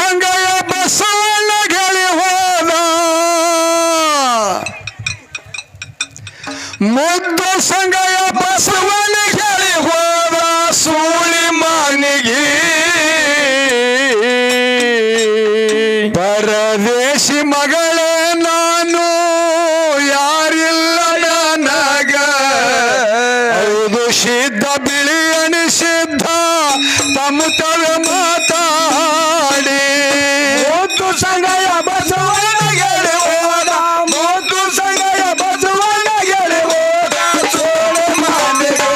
ಸಂಗಯ ಬಸವಣ್ಣ ಗೆಳಿ ಹೋದ ಮುದ್ದು ಸಂಗಯ ಬಸವಣ್ಣ ಗೆಳಿ ಹೋದ ಸೂಳಿ ಮಾನಿಗೆ ಪರದೇಶಿ ಮಗಳೇ ನಾನು ಯಾರಿಲ್ಲ ನನಗ ಹೌದು ಸಿದ್ಧ ಬಿಳಿ ಅನಿಸಿದ್ಧ ತಮ್ಮ ತವೆ ಮಾತಾಡಿ ಮುದ್ದು ಸಂಗಯ ಬಸವಣ್ಣ ಗೆಳಿ ಹೋದ ಮುದ್ದು ಸಂಗಯ ಬಸವಣ್ಣ ಗೆಳಿ ಹೋದ ಸೋಳೆ ಮಾನಿಗೆ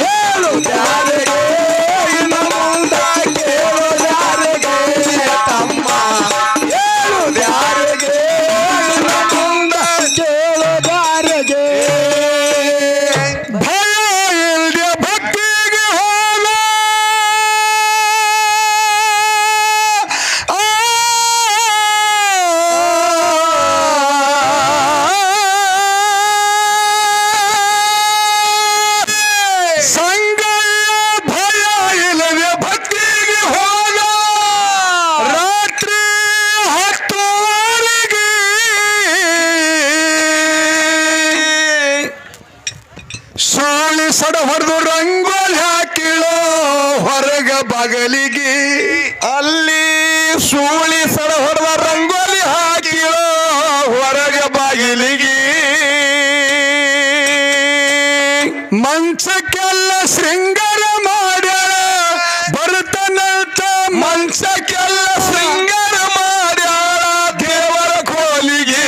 ಹೇಳು ಯಾರಿಗೆ ಇನ್ನು ಮುಂದ ಕೇಳು ಯಾರಿಗೆ ತಮ್ಮ ಹೇಳು ಯಾರಿಗೆ ಇನ್ನು ಮುಂದ ಕೇಳು ಯಾರಿಗೆ ಭಯ ಇಲ್ದೆ ಭಕ್ತಿಗೆ ಹೋದ ಸಂಗಯ್ಯ ಭಯ ಇಲ್ಲದೆ ಭಕ್ತಿಗೆ ಹೋದ ರಾತ್ರಿ 10 ಸೋಳಿ ಸಡ ಹೊಡೆದು ರಂಗೋಲಿ ಹಾಕಿಳೋ ಹೊರಗ ಬಗಲಿಗೆ ಅಲ್ಲಿ ಸೂಳಿ ಸಡ ಹೊಡೆದ ರಂಗೋಲಿ ಹಾಕಿಳೋ ಹೊರಗ ಬಾಗಿಲಿಗೆ ಮಂಚಕ್ಕೆಲ್ಲ ಶೃಂಗಾರ ಮಾಡ್ಯಾಳ ಬರುತ್ತನಂತ ಮಂಚಕ್ಕೆಲ್ಲ ಶೃಂಗಾರ ಮಾಡ್ಯಾಳ ದೇವರ ಕೋಲಿಗೆ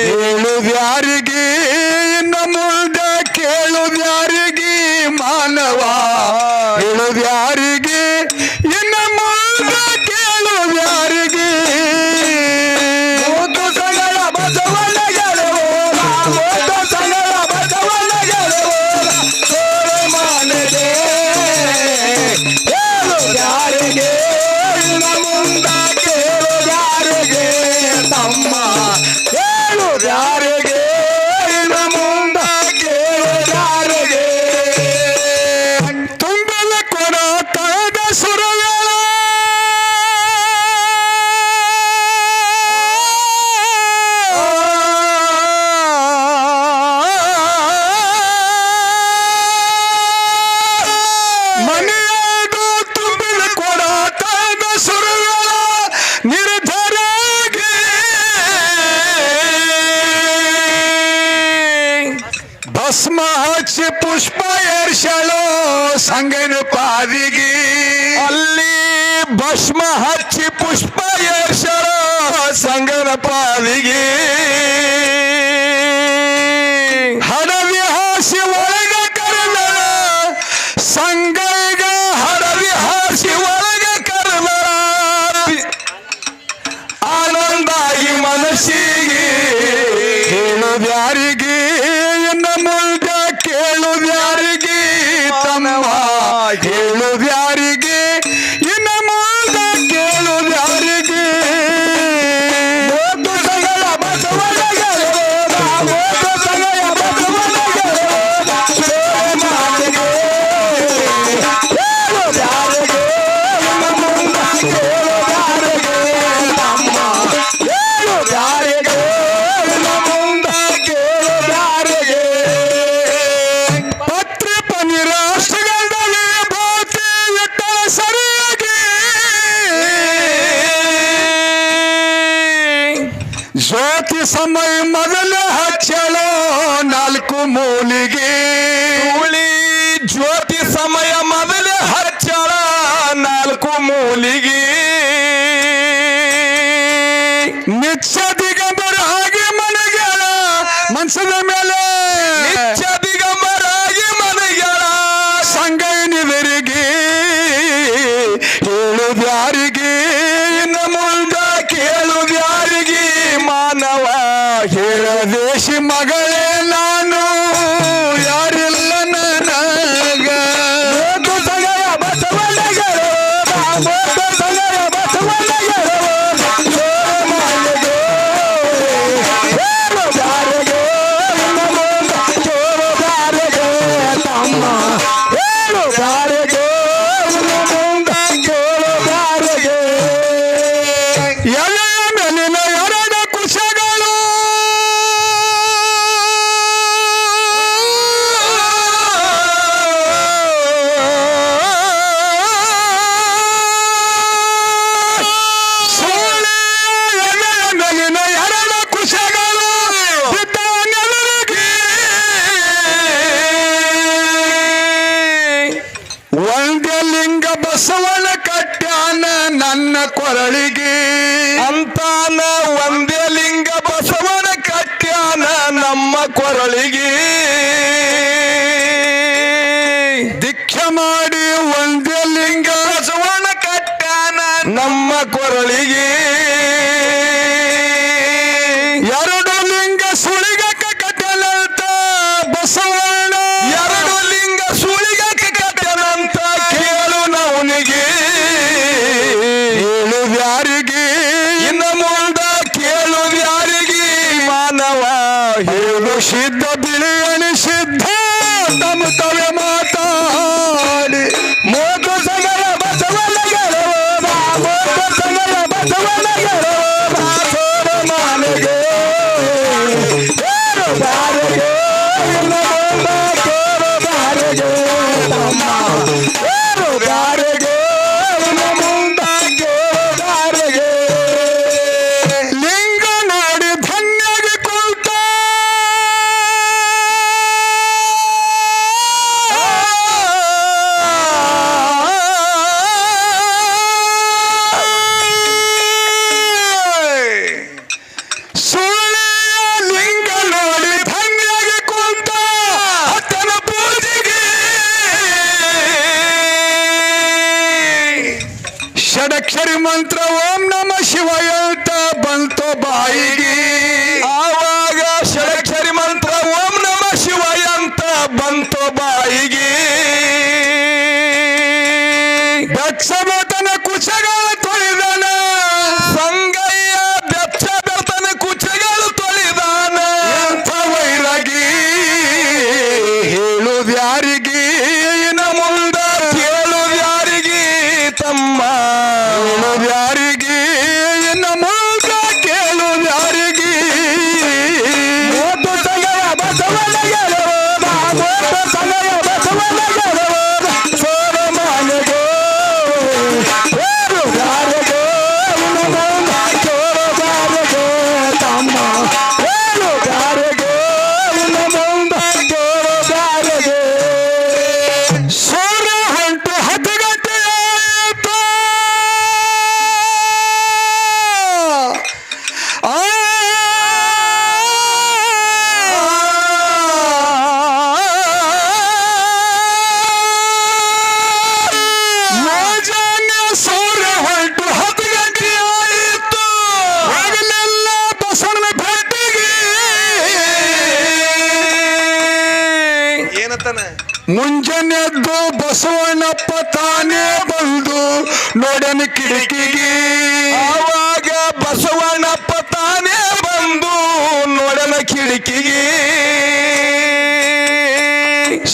ಹೇಳುದ್ಯಾರಿಗೆ ಇನ್ನು ಮುಂದೆ ಕೇಳುದ್ಯಾರಿಗೆ ಮಾನವ ಹೇಳುದ್ಯಾರಿಗೆ ಇನ್ನು ಮುಂದೆ ಕೇಳುದ್ಯಾರಿಗೆ ಮುದ್ದು ಸಂಗಯ ಬಸವಣ್ಣ ಗೆಳಿ ಹೋದ ಮುದ್ದು ಸಂಗಯ ಬಸವಣ್ಣ ಗೆಳಿ ಹೋದ ಸೋಳೆ ಮಾನಿಗೆ ಹೇಳುದ್ಯಾರಿಗೆ ಇನ್ನು ಮುಂದೆ ಕೇಳುದ್ಯಾರಿಗೆ ತಮ್ಮ ಹೇಳುದ್ಯಾರಿಗೆ ಇನ್ನು ಮುಂದೆ ಕೇಳುದ್ಯಾರಿಗೆ ತುಂಬಲ ಕೊಡ ಕಳೆದ ಸುರವೇಳ ಮನೆಯಾದು ತುಂಬಿದ ಕೊಡ ಕಳೆದ ಸುರವೇಳ ನಿರ್ಧಾರಾಗಿ ಭಸ್ಮ ಹಚ್ಚಿ ಪುಷ್ಪ ಏರ್ಸಳೋ ಸಂಗನ ಪಾದಿಗೆ ಅಲ್ಲಿ ಭಸ್ಮ ಹಚ್ಚಿ ಪುಷ್ಪ ಏರ್ಸಳೋ ಸಂಗನ ಪಾದಿಗೆ ಹಡವಿ ಹಾಸಿ ಒಳಗ ಕರೆದಳ ಸಂಗೈಗ ಹಡವಿ ಹಾಸಿ ಒಳಗ ಕರೆದಳ ಆನಂದಾಗಿ ಮನಸ್ಸಿಗೆ ಹೇಳುದ್ಯಾರಿಗೆ ಇನ್ನು ಮುಂದೆ ಕೇಳುದ್ಯಾರಿಗೆ ತಮ್ಮ ಹೇಳುದ್ಯಾರಿಗೆ ಇನ್ನು ಮುಂದೆ ಕೇಳುದ್ಯಾರಿಗೆ ಮುದ್ದು ಸಂಗಯ ಬಸವಣ್ಣ ಗೆಳಿ ಹೋದ ಮುದ್ದು ಸಂಗಯ ಬಸವಣ್ಣ ಗೆಳಿ ಹೋದ ಸೋಳೆ ಮಾನಿಗೆ ಹೇಳುದ್ಯಾರಿಗೆ ಇನ್ನು ಮುಂದೆ ಕೇಳುದ್ಯಾರಿಗೆ ತಮ್ಮ ಹೇಳುದ್ಯಾರಿಗೆ ಇನ್ನು ಮುಂದೆ ಕೇಳುದ್ಯಾರಿಗೆ ಪತ್ರಿ ಪನ್ನೀರ ಅಷ್ಟಗಂಧಲಿ ಭಾತಿ ಇಟ್ಟಳ ಸರಿಯಾಗಿ ಜ್ಯೋತಿ ಸಮಯ ಮೊದಲು ಹಚ್ಚಳೋ 4 ಮೂಲಿಗೆ ಹುಳಿ ಜ್ಯೋತಿ ಸಮಯ ಮೊದಲು ಹಚ್ಚಳ 4 ಮೂಲಿಗೆ ನಿಚ್ಚ ದಿಗಂಬರ ಹಾಗೆ ಮನಗಳ ಮನ್ಸದ ಮೇಲೆ ನಿಚ್ಚ ದಿಗಂಬರ ಹಾಗೆ ಮನಗಳ ಸಂಗೈನಿದರಿಗೆ ಹೇಳುದ್ಯಾರಿಗೆ ಇನ್ನು ಮುಂದೆ ಕೇಳುದ್ಯಾರಿಗೆ ಮಾನವ ಹೇಳದೇಶಿ ಮಗಳೇ ನಾನು ಯಾರಿಲ್ಲ ನನಗ ಮುದ್ದು ಸಂಗಯ ಬಸವಣ್ಣ ಗೆಳಿ ಹೋದ ಮುದ್ದು ಸಂಗಯ ಬಸವಣ್ಣ ಗೆಳಿ ಹೋದ ಸೋಳೆ ಮಾನಿಗೆ ಹೇಳುದ್ಯಾರಿಗೆ ಇನ್ನು ಮುಂದೆ ಕೇಳುದ್ಯಾರಿಗೆ ತಮ್ಮ ಹೇಳುದ್ಯಾರಿಗೆ ಇನ್ನು ಮುಂದೆ ಬಸವನ ಕಟ್ಟ್ಯಾನ ನನ್ನ ಕೊರಳಿಗೆ ಅಂತಾನ ಒಂದೇ ಲಿಂಗ ಬಸವನ ಕಟ್ಟ್ಯಾನ ನಮ್ಮ ಕೊರಳಿಗೆ ದೀಕ್ಷೆ ಮಾಡಿ ಒಂದೇ ಲಿಂಗ ಬಸವನ ಕಟ್ಟ್ಯಾನ ನಮ್ಮ ಕೊರಳಿಗೆ ಎರಡು ಲಿಂಗ ಸುಳಿಗಕ್ಕ ಕಟ್ಟಲಂತ ಬಸವಣ್ಣ ಎರಡು ಲಿಂಗ ಸುಳಿಗಕ್ಕ ಕಟ್ಟಲಂತ ಕೇಳು ನವನಿಗೆ ಹೇಳುವ್ಯಾರಿಗೆ ಇನ್ನು ಮುಂದ ಕೇಳುವ್ಯಾರಿಗೆ ಮಾನವ ಹೇಳು ಸಿದ್ಧ ಬಿಳಿಯಣಿ ಸಿದ್ಧ ತಮ್ಮ ತವೆ ಮಾತಾಡಿ ಮೋದು ಸಗರ ಬಸವನ ಗೆಲುವ ಮೋದು ಸಗರ ಬಸವನ ಗೆಲುವ ಮಾನೆಗೆ ಕೇಳು ಬಾರಿಗೆ ಇನ್ನು ಮುಂದ ಕೇಳು ಬಾರಿಗೆ ತಮ್ಮ ಕೇಳು ಬಾರಿಗೆ ಇನ್ನು ಮುಂದ ಕೇಳು ಬಾರಿಗೆ ಲಿಂಗ ನೋಡಿ ಧನ್ಯಗೆ ಕುಂತ ಸುಳ್ಳಿಯ ಲಿಂಗ ನೋಡಿ ಧನ್ಯಗೆ ಕುಂತ ಅತ್ತನ ಪೂಜೆಗೆ ಷಡಕ್ಷರಿ ಮಂತ್ರ ಓಂ ನಮ ಶಿವಾಯ ಅಂತ ಬಂತು ಬಾಯಿಗೆ ಆವಾಗ ಷಡಕ್ಷರಿ ಮಂತ್ರ ಓಂ ನಮ ಶಿವಾಯ ಅಂತ ಬಂತು ಬಾಯಿಗೆ ಬೆಚ್ಚಬತನ ಕುಚಗಳು ತೊಳಿದನ ಸಂಗಯ್ಯ ಬೆಚ್ಚಬತನ ಕುಚಗಳು ತೊಳಿದಾನ ಎಂಥ ವೈರಾಗಿ ಹೇಳುವ್ಯಾರಿಗೆ ಇನ್ನು ಮುಂದ ಕೇಳುವ್ಯಾರಿಗೆ ತಮ್ಮ ಹೇಳುವ್ಯಾರಿಗೆ ಇನ್ನು ಮುಂದ ಕೇಳುವ್ಯಾರಿಗೆ ಮೋದು ಸಗರ ಬಸವನ ಗೆಲುವ ಮೋದು ಸಗರ ಬಸವನ ಗೆಲುವ ಸೋರ ಮಾನೆಗೆ ಹೇಳುವ್ಯಾರಿಗೆ ಇನ್ನು ಮುಂದ ಕೇಳುವ್ಯಾರಿಗೆ ತಮ್ಮ ಹೇಳುವ್ಯಾರಿಗೆ ಇನ್ನು ಮುಂದ ಕೇಳುವ್ಯಾರಿಗೆ ಸೂರ್ಯ ಹೊಂಟು ಹತ್ತಗಟ್ಟೆ ಆಯಿತು ಸೂರ್ಯ ಹೊಂಟು ಹತ್ತಗಟ್ಟೆ ಆಯಿತು ಹಗಲೆಲ್ಲ ಬಸವನ ಭಟ್ಟಿಗೆ ಏನತ್ತಾನ ಮುಂಜಾನೆ ಎದ್ದು ಬಸವಣ್ಣಪ್ಪ ತಾನೇ ಬಂದು ನೋಡನ ಕಿಟಕಿಗೆ ಆವಾಗ ಬಸವಣ್ಣಪ್ಪ ತಾನೇ ಬಂದು ನೋಡನ ಕಿಟಕಿಗೆ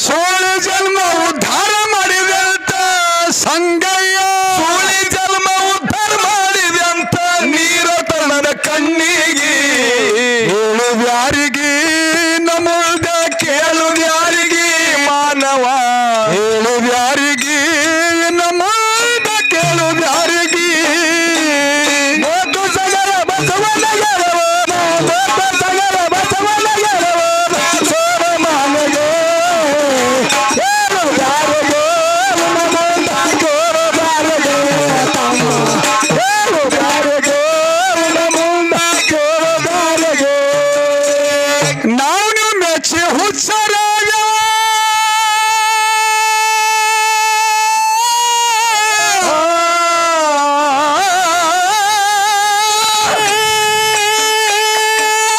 ಸೋಳು ಜನ್ಮ ಉದ್ಧಾರ ಮಾಡಿದಂತ ಸಂಗಯ್ಯ ಸೋಳಿ ಜನ್ಮ ಉದ್ಧಾರ ಮಾಡಿದೆ ಅಂತ ನೀರ ತನ್ನದ ಕಣ್ಣಿಗೆ ಹೇಳುವ್ಯಾರಿಗೆ ನಮುದ ಕೇಳುವ್ಯಾರಿಗೆ ಮಾನವ ಹೇಳುವ್ಯಾರಿಗೆ ನಮುದ ಕೇಳುವ್ಯಾರಿಗೆ ಮೋದು ಸಗರ ಬಸವನ ಗೆಲುವ ಮೋದು ಸಗರ ಬಸವನ ಗೆಲುವ ಸೋರ ಮಾನೆಗೆ ಹೇಳುವ್ಯಾರಿಗೆ ಇನ್ನು ಮುಂದ ಕೇಳುವ್ಯಾರಿಗೆ ತಮ್ಮ ಹೇಳುವ್ಯಾರಿಗೆ ಇನ್ನು ಮುಂದ ಕೇಳುವ್ಯಾರಿಗೆ ನಾನು ಮೆಚ್ಚಿ ಹುಚ್ಚರಾಗ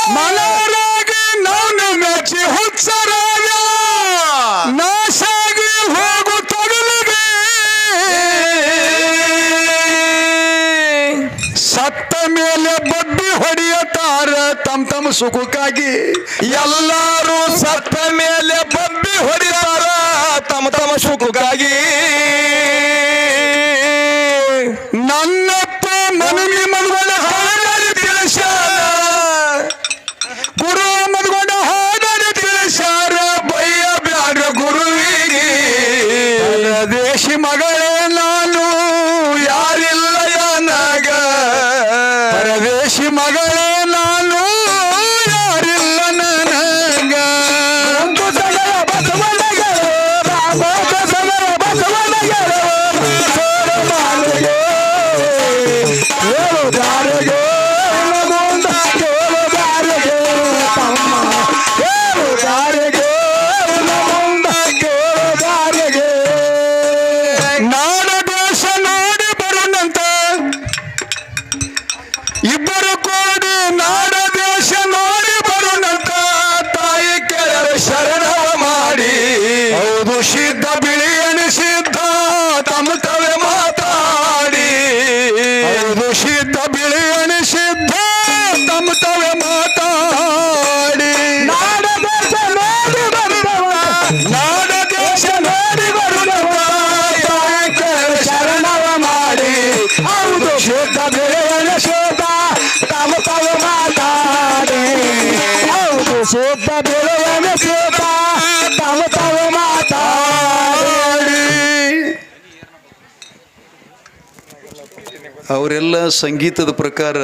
ಮನೋರಾಗಿ ನಾನು ಮೆಚ್ಚಿ ಹುಚ್ಚರಾಗ ನಾಶಾಗಿ ಹೋಗು ತಗಲಿಗೆ ಸತ್ತ ಮೇಲೆ ಬಡ್ಡಿ ಹೊಡೆಯತಾರ ತಮ್ಮ ಸುಖಕ್ಕಾಗಿ ಎಲ್ಲರೂ ಸತ್ತ ಮೇಲೆ ಬಡ್ಡಿ ಹೊಡೆದಾರ ತಮ್ಮ ಸುಖಕ್ಕಾಗಿ ನನ್ನಪ್ಪ ಮನವಿ ಮದುವನ ಹಾಡಾಡಿ ತಿಳಿಸ್ಯಾರ ಗುರು ಮದುವನ ಹಾಡಾಡಿ ತಿಳಿಸ್ಯಾರ ಬಯ್ಯ ಬ್ಯಾಡ ಗುರುವಿಗೆ ದೇಶಿ ಮಗಳೇ ನಾನು ಯಾರಿಲ್ಲ ನನಗ ಪರದೇಶಿ ಮಗಳೇ ನಾನು ಯಾರಿಲ್ಲ ನನಗ ಬಸವನ ಗೆಲುವ ಶುದ್ಧ ಬೆಳೆಯನ ಶೋಧ ತಮ ತವ ಮಾತಾಡಿ ಹೌದು ಶುದ್ಧ ಬೆಳೆಯನ ಶೋಧ ತಮ ತವ ಮಾತಾಡಿ ಅವರೆಲ್ಲ ಸಂಗೀತದ ಪ್ರಕಾರ